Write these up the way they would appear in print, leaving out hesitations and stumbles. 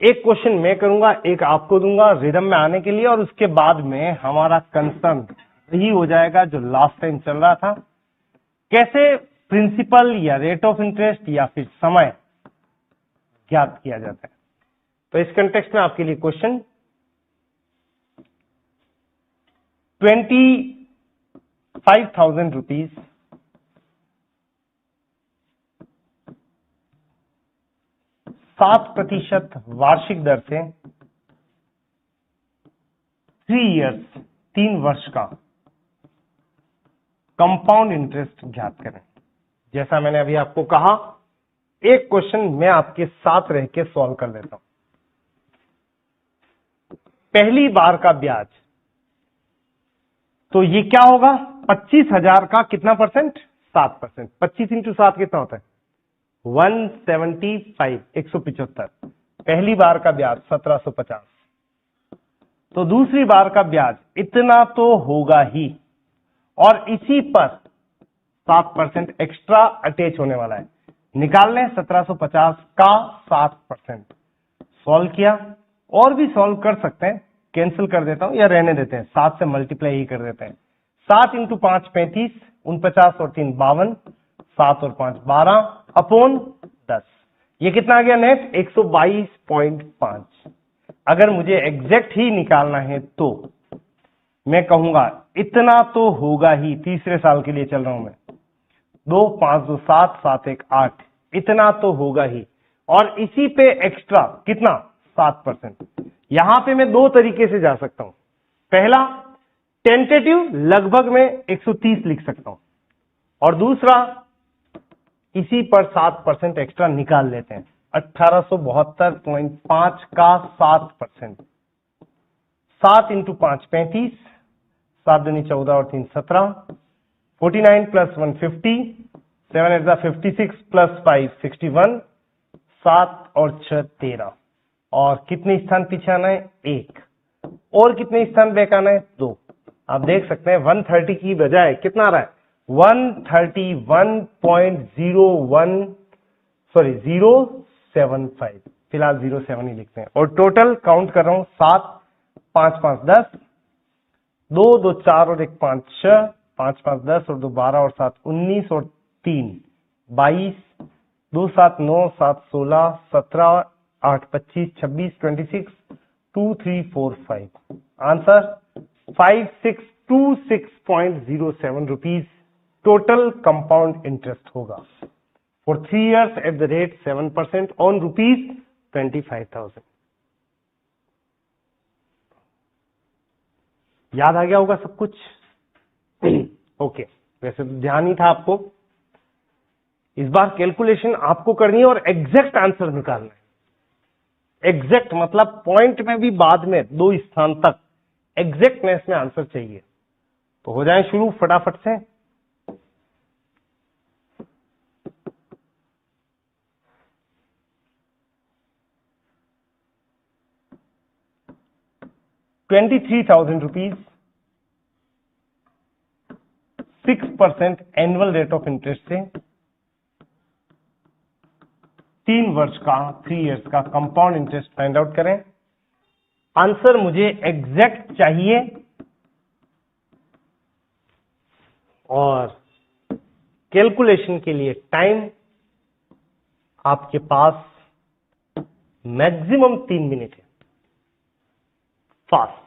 एक क्वेश्चन मैं करूंगा, एक आपको दूंगा रिदम में आने के लिए, और उसके बाद में हमारा कंसर्न यही हो जाएगा जो लास्ट टाइम चल रहा था, कैसे प्रिंसिपल या रेट ऑफ इंटरेस्ट या फिर समय ज्ञात किया जाता है। तो इस कंटेक्स्ट में आपके लिए क्वेश्चन 25,000 रुपीज 7% वार्षिक दर से 3 वर्ष का कंपाउंड इंटरेस्ट ज्ञात करें। जैसा मैंने अभी आपको कहा, एक क्वेश्चन मैं आपके साथ रह के सॉल्व कर लेता हूं। पहली बार का ब्याज, तो ये क्या होगा, 25,000 का कितना परसेंट, 7%। 25 इंटू 7 कितना होता है, 175, 175। पहली बार का ब्याज 1750। तो दूसरी बार का ब्याज इतना तो होगा ही, और इसी पर 7% एक्स्ट्रा अटैच होने वाला है। निकाल लें 1750 का 7%। सॉल्व किया, और भी सॉल्व कर सकते हैं, कैंसिल कर देता हूं या रहने देते हैं, 7 से मल्टीप्लाई ही कर देते हैं। 7 इंटू 5 35, 49 और 3 52, 7 और 5 12 अपॉन 10। ये कितना आ गया नेट, 122.5। अगर मुझे एग्जैक्ट ही निकालना है तो मैं कहूंगा इतना तो होगा ही, तीसरे साल के लिए चल रहा हूं मैं, 2 5 2 7 7 1 8, इतना तो होगा ही, और इसी पे एक्स्ट्रा कितना, 7%। यहां पे मैं दो तरीके से जा सकता हूं। पहला, टेंटेटिव लगभग में 130 लिख सकता हूं, और दूसरा इसी पर 7% एक्स्ट्रा निकाल लेते हैं, 1872.5 का 7%। 7 इंटू 5 35, 7 दूनी 14 और 3 17, 49 प्लस 150, 7 एट 56 प्लस 5 61, 7 और 6 13, और कितने स्थान पीछे आना है, 1, और कितने स्थान बैक आना है, 2। आप देख सकते हैं 130 की बजाय कितना आ रहा है, 075, फिलहाल 07 ही लिखते हैं, और टोटल काउंट कर रहा हूं 7 5 5 10, 2 2 4 और 1 5 6, 5 5 10 और 2 12 और 7 19 और 3 22, 2 7 9 7 16 17, 8 25 26 26, 2 3 4 5। Answer 5626.07 rupees total compound interest होगा for 3 years at the rate 7% on rupees 25,000। याद आ गया होगा सब कुछ। ओके, वैसे तो ध्यान ही था आपको। इस बार कैलकुलेशन आपको करनी है और एग्जैक्ट आंसर निकालना है। एग्जैक्ट मतलब पॉइंट में भी बाद में 2 स्थान तक एग्जैक्टनेस में आंसर चाहिए। तो हो जाए शुरू फटाफट से। ₹23,000 6% एनुअल रेट ऑफ इंटरेस्ट से 3 वर्ष का 3 years का कंपाउंड इंटरेस्ट फाइंड आउट करें। आंसर मुझे एग्जैक्ट चाहिए, और कैलकुलेशन के लिए टाइम आपके पास मैक्सिमम 3 मिनट है। फास्ट।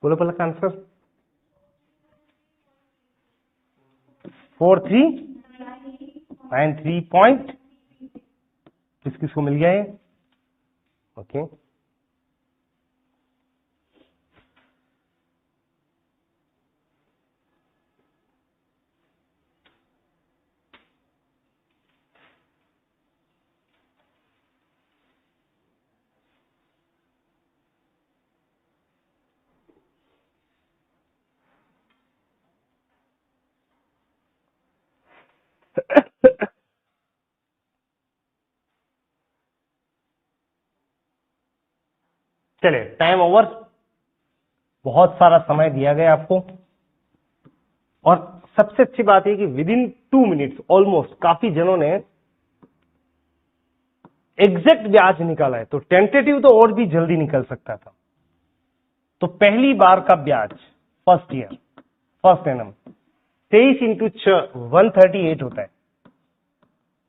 बोलो पहले आंसर। 4393 पॉइंट किस किस को मिल गया है? ओके चलिए टाइम ओवर, बहुत सारा समय दिया गया आपको। और सबसे अच्छी बात है कि विद इन 2 मिनट्स ऑलमोस्ट काफी जनों ने एग्जैक्ट ब्याज निकाला है, तो टेंटेटिव तो और भी जल्दी निकल सकता था। तो पहली बार का ब्याज first year first annum 23 into 6 138 होता है।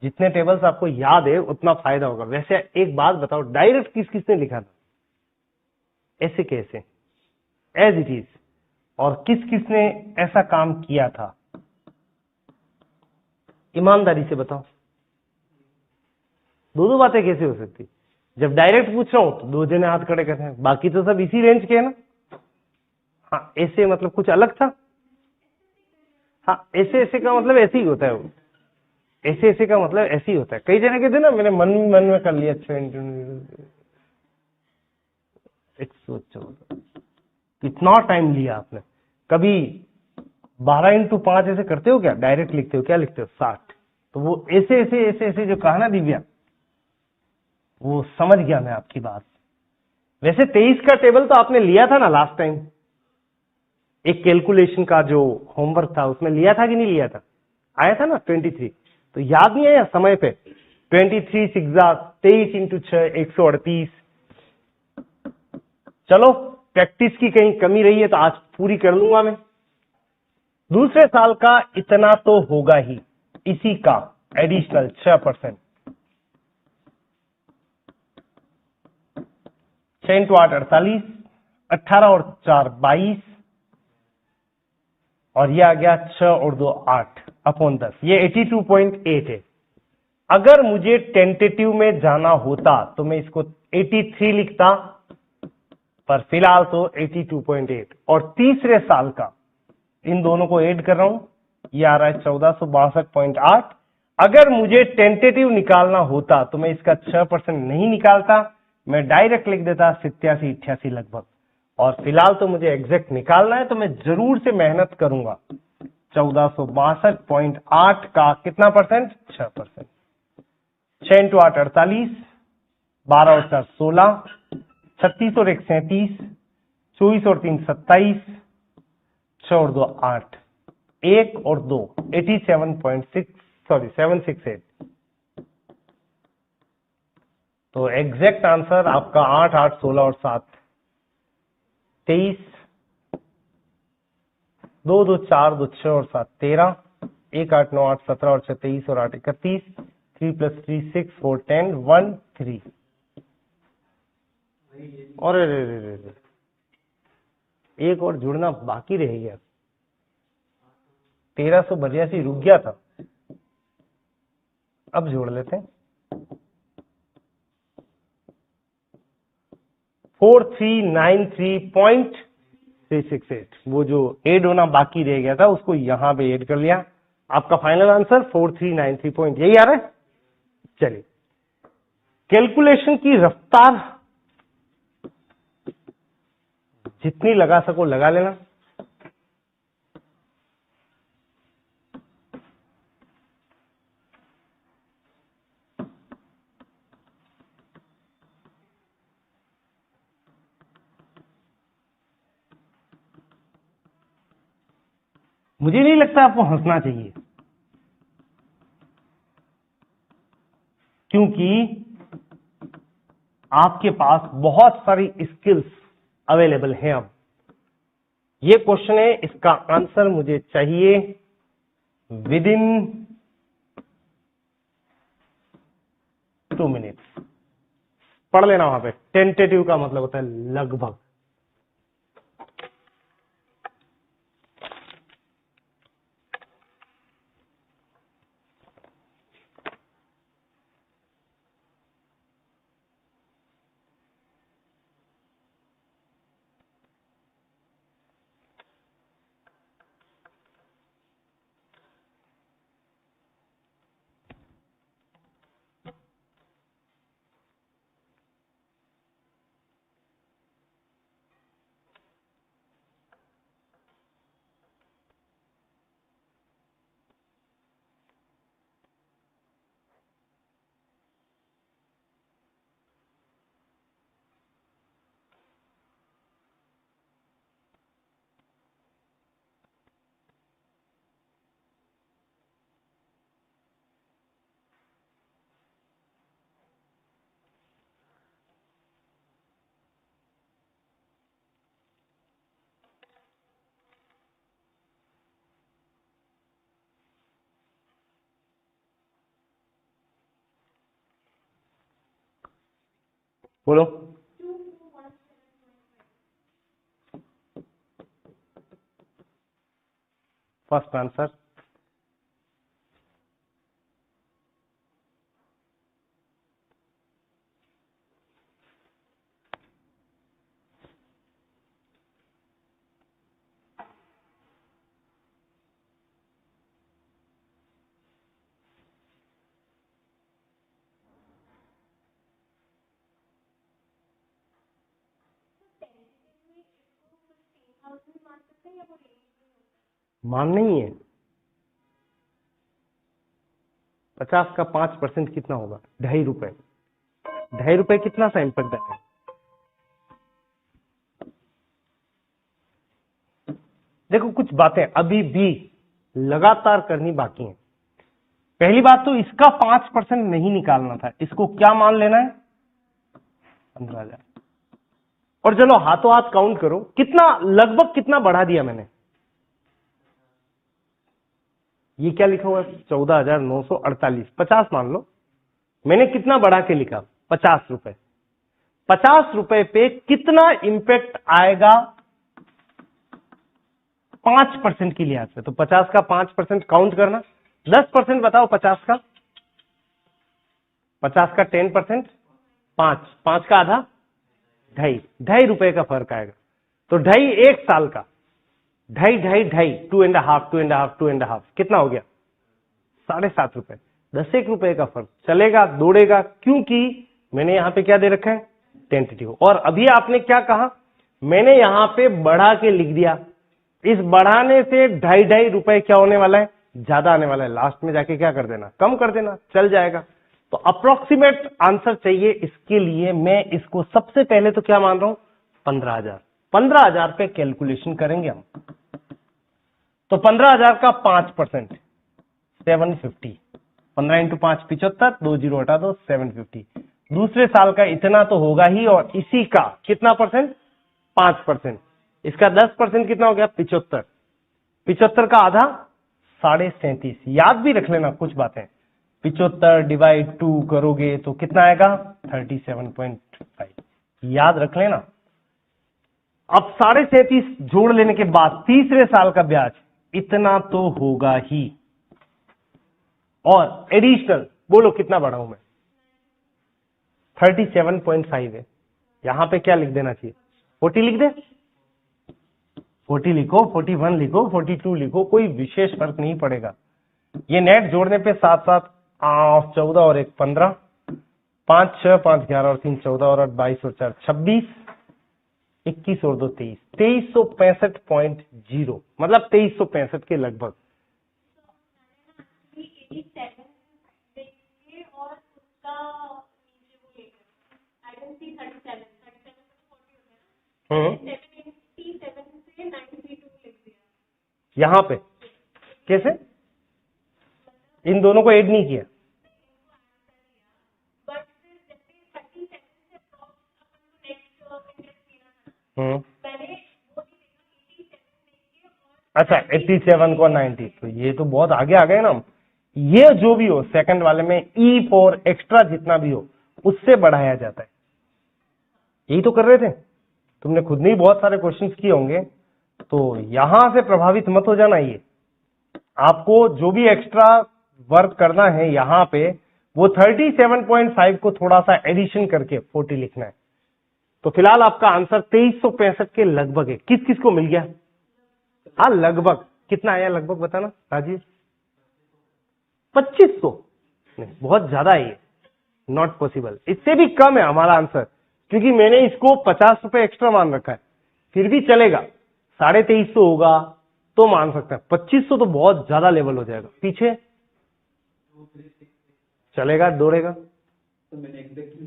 जितने टेबल्स आपको याद है उतना फायदा होगा। वैसे एक बात बताओ, डायरेक्ट किस किसने लिखा था? ऐसे कैसे एज इट इज, और किस किसने ऐसा काम किया था? ईमानदारी से बताओ। दो बातें कैसे हो सकती? जब डायरेक्ट पूछ रहा हूं तो 2 जने हाथ खड़े कर रहे हैं, बाकी तो सब इसी रेंज के है ना। हाँ ऐसे मतलब कुछ अलग था। हाँ ऐसे ऐसे का मतलब ऐसे ही होता है वो, ऐसे ऐसे का मतलब ऐसे ही होता है। कई जने कहते ना मैंने मन में कर लिया 114। कितना टाइम लिया आपने? कभी 12 इंटू 5 ऐसे करते हो क्या? डायरेक्ट लिखते हो? क्या लिखते हो? 60। तो वो ऐसे ऐसे ऐसे ऐसे जो कहा ना दिव्या, वो समझ गया मैं आपकी बात। वैसे 23 का टेबल तो आपने लिया था ना लास्ट टाइम, एक कैलकुलेशन का जो होमवर्क था उसमें लिया था कि नहीं लिया था? आया था ना 23। तो याद नहीं आया समय पे? 23 सिक्सा 23 इंटू 6 138। चलो प्रैक्टिस की कहीं कमी रही है तो आज पूरी कर लूंगा मैं। दूसरे साल का इतना तो होगा ही, इसी का एडिशनल 6%। 6 इंटू 8 48, 18 और 4 22, और ये आ गया 6 और 2 8 अपॉन 10, ये 82.8 है। अगर मुझे टेंटेटिव में जाना होता तो मैं इसको 83 लिखता, पर फिलहाल तो 82.8। और तीसरे साल का इन दोनों को ऐड कर रहा हूं, ये आ रहा है 1462.8। अगर मुझे टेंटेटिव निकालना होता तो मैं इसका 6% नहीं निकालता, मैं डायरेक्ट लिख देता 87-88 लगभग। और फिलहाल तो मुझे एग्जैक्ट निकालना है तो मैं जरूर से मेहनत करूंगा। 1462.8 का कितना परसेंट? 6%। 6 इंटू 8 48, 12 और 4 16, 36 और 1 37, 24 और 3 27, 6 और 2 8, 1 और 2 768। तो एग्जैक्ट आंसर आपका 8 8 16 और 7 23, 2 2 4 2 6 और 7 13, 1 8 9 8 17 और 6 23 और 8 31, 3 + 3 6 4 10 1 3। और एक और जुड़ना बाकी रह गया, 1382 रुक गया था, अब जोड़ लेते हैं। 4393.368, वो जो ऐड होना बाकी रह गया था उसको यहां पे ऐड कर लिया। आपका फाइनल आंसर 4393 पॉइंट यही आ रहा है। चलिए कैलकुलेशन की रफ्तार जितनी लगा सको लगा लेना। मुझे नहीं लगता आपको हंसना चाहिए, क्योंकि आपके पास बहुत सारी स्किल्स अवेलेबल हैं। अब ये क्वेश्चन है, इसका आंसर मुझे चाहिए विद इन 2 मिनट्स। पढ़ लेना वहां पे, टेंटेटिव का मतलब होता है लगभग। बोलो। फर्स्ट आंसर मान नहीं है। 50 का 5% कितना होगा? ₹2.5। ₹2.5 कितना सा इम्पैक्ट है? देखो कुछ बातें अभी भी लगातार करनी बाकी हैं। पहली बात तो इसका 5% नहीं निकालना था, इसको क्या मान लेना है? 15,000। और चलो हाथों हाथ काउंट करो, कितना लगभग कितना बढ़ा दिया मैंने? ये क्या लिखा हुआ है? 14,948। 50 मान लो, मैंने कितना बढ़ा के लिखा? 50 रुपए। 50 रुपए पे कितना इंपैक्ट आएगा 5% के लिहाज से? तो 50 का 5% काउंट करना। 10% बताओ 50 का। 50 का 10%, 5 का आधा, ढाई रुपए का फर्क आएगा। तो ढाई एक साल का, ढाई 2.5 कितना हो गया? 7.5 रुपए। 10 रुपए का फर्क चलेगा, दौड़ेगा, क्योंकि मैंने यहां पे क्या दे रखा है? टेंटेटिव। और अभी आपने क्या कहा? मैंने यहां पे बढ़ा के लिख दिया। इस बढ़ाने से ढाई रुपए क्या होने वाला है? ज्यादा आने वाला है। लास्ट में जाके क्या कर देना? कम कर देना, चल जाएगा। तो अप्रोक्सीमेट आंसर चाहिए, इसके लिए मैं इसको सबसे पहले तो क्या मान रहा हूं? 15,000। 15,000 पे कैलकुलेशन करेंगे हम। तो 15,000 का 5% 750। 15 इंटू 5 75, 2 जीरो हटा दो, 750। दूसरे साल का इतना तो होगा ही, और इसी का कितना परसेंट? 5%। इसका 10% कितना हो गया? 75। 75 का आधा 37.5। याद भी रख लेना कुछ बातें। 75 डिवाइड 2 करोगे तो कितना आएगा? 37.5। याद रख लेना। अब 37.5 जोड़ लेने के बाद तीसरे साल का ब्याज इतना तो होगा ही, और एडिशनल बोलो कितना बढ़ाऊं मैं? 37.5 है। यहां पे क्या लिख देना चाहिए? 40 लिख दे। 40 लिखो, 41 लिखो, 42 लिखो, कोई विशेष फर्क नहीं पड़ेगा। ये नेट जोड़ने पे 7 7 14 और 1 15, 5 6 5 11 और 3 14 और 8 22 और 4 26, 21 और 2 23, 2365.0, मतलब 2365 के लगभग। यहां पे कैसे? इन दोनों को ऐड नहीं किया। अच्छा 87 को 90, तो ये तो बहुत आगे आ गए ना हम। ये जो भी हो सेकंड वाले में ई फॉर एक्स्ट्रा जितना भी हो उससे बढ़ाया जाता है। यही तो कर रहे थे, तुमने खुद ने ही बहुत सारे क्वेश्चंस किए होंगे। तो यहां से प्रभावित मत हो जाना। ये आपको जो भी एक्स्ट्रा वर्क करना है यहां पे, वो 37.5 को थोड़ा सा एडिशन करके 40 लिखना है। तो फिलहाल आपका आंसर 2365 के लगभग है। किस किस को मिल गया? हाँ लगभग। कितना आया लगभग बताना राजीव? 2500? नहीं, बहुत ज्यादा है ये, नॉट पॉसिबल। इससे भी कम है हमारा आंसर, क्योंकि मैंने इसको 50 रुपए एक्स्ट्रा मान रखा है। फिर भी चलेगा, 2350 होगा तो मान सकते हैं। 2500 तो बहुत ज्यादा लेवल हो जाएगा। पीछे चलेगा, दौड़ेगा। तो मैंने एग्जैक्टली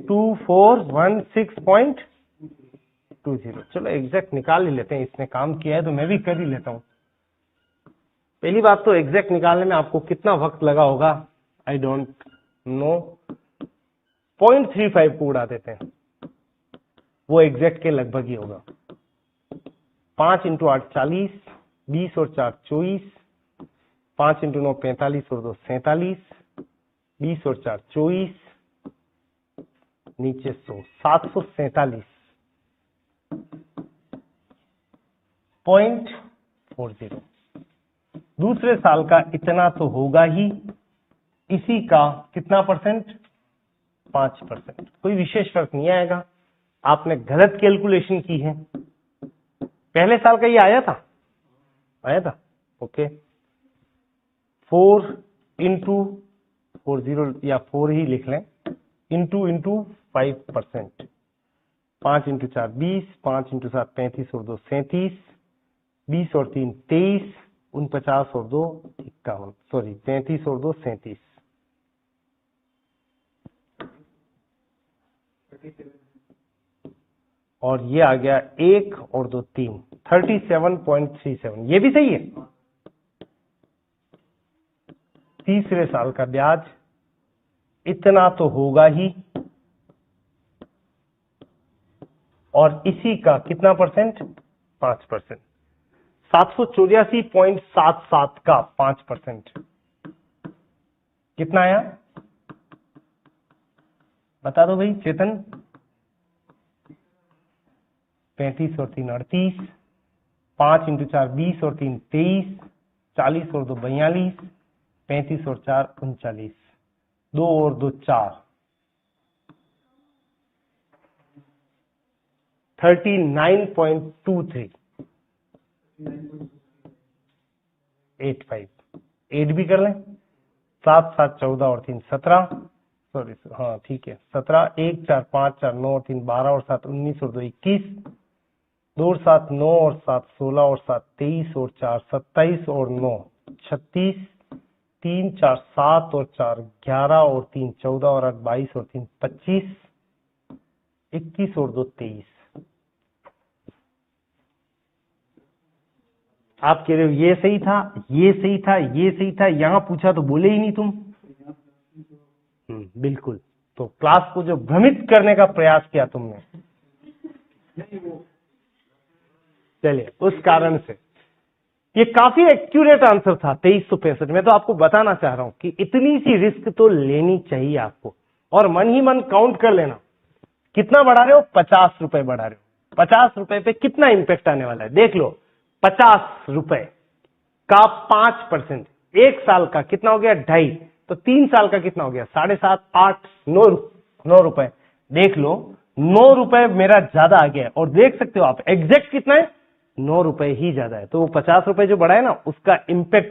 2416.20। चलो एग्जैक्ट निकाल ही लेते हैं, इसने काम किया है तो मैं भी कर ही लेता हूं। पहली बात तो एग्जैक्ट निकालने में आपको कितना वक्त लगा होगा आई डोंट नो। 0.35 को उड़ा देते हैं, वो एग्जैक्ट के लगभग ही होगा। 5 इंटू 8 40, 20 और 4 24, 5 इंटू 9 45 और 2 47, 20 और 4 24, नीचे 100 747.40। दूसरे साल का इतना तो होगा ही, इसी का कितना परसेंट? 5%। कोई विशेष फर्क नहीं आएगा, आपने गलत कैलकुलेशन की है। पहले साल का ये आया था ओके। 4 इंटू 40 या 4 ही लिख लें, इंटू 5%। 5 इंटू 4 20, 5 इंटू 7 35 और 2 37, 20 और 3 23, 49 और 2 51, सॉरी 33 और 2 37। और ये आ गया 1 और 2 3, 37.37। ये भी सही है। तीसरे साल का ब्याज इतना तो होगा ही, और इसी का कितना परसेंट? 5%। 784.77 का 5% कितना आया? बता दो भाई चेतन। 35 और 3 38, 5 इंटू 4 20 और 3 23, 40 और 2 42, 35 और 4 39, 2 और 2 4, 39.23 85। 8 भी कर लें। 7 7 14 और 3 17, सॉरी हाँ ठीक है 17, 1 4 5 4 9 और 3 12 और 7 19 और 2 21, 2 और 7 9 और 7 16 और 7 23 और 4 27 और 9 36, 3 4 7 और 4 11 और 3 14 और 8 22 और 3 25, 21 और 2 23। आप कह रहे हो ये सही था, ये सही था, ये सही था, यहां पूछा तो बोले ही नहीं तुम। बिल्कुल। तो क्लास को जो भ्रमित करने का प्रयास किया तुमने, चलिए उस कारण से ये काफी एक्यूरेट आंसर था 2365। मैं तो आपको बताना चाह रहा हूं कि इतनी सी रिस्क तो लेनी चाहिए आपको, और मन ही मन काउंट कर लेना कितना बढ़ा रहे हो? 50 रुपए बढ़ा रहे हो। 50 रुपए पे कितना इंपैक्ट आने वाला है देख लो। 50 रुपए का 5%, एक साल का कितना हो गया? 2.5। तो 3 साल का कितना हो गया? 7.5 8 9 रुपए। देख लो 9 रुपए मेरा ज्यादा आ गया है, और देख सकते हो आप एग्जैक्ट कितना है? 9 रुपए ही ज्यादा है। तो वो 50 रुपए जो बढ़ा है ना, उसका इंपैक्ट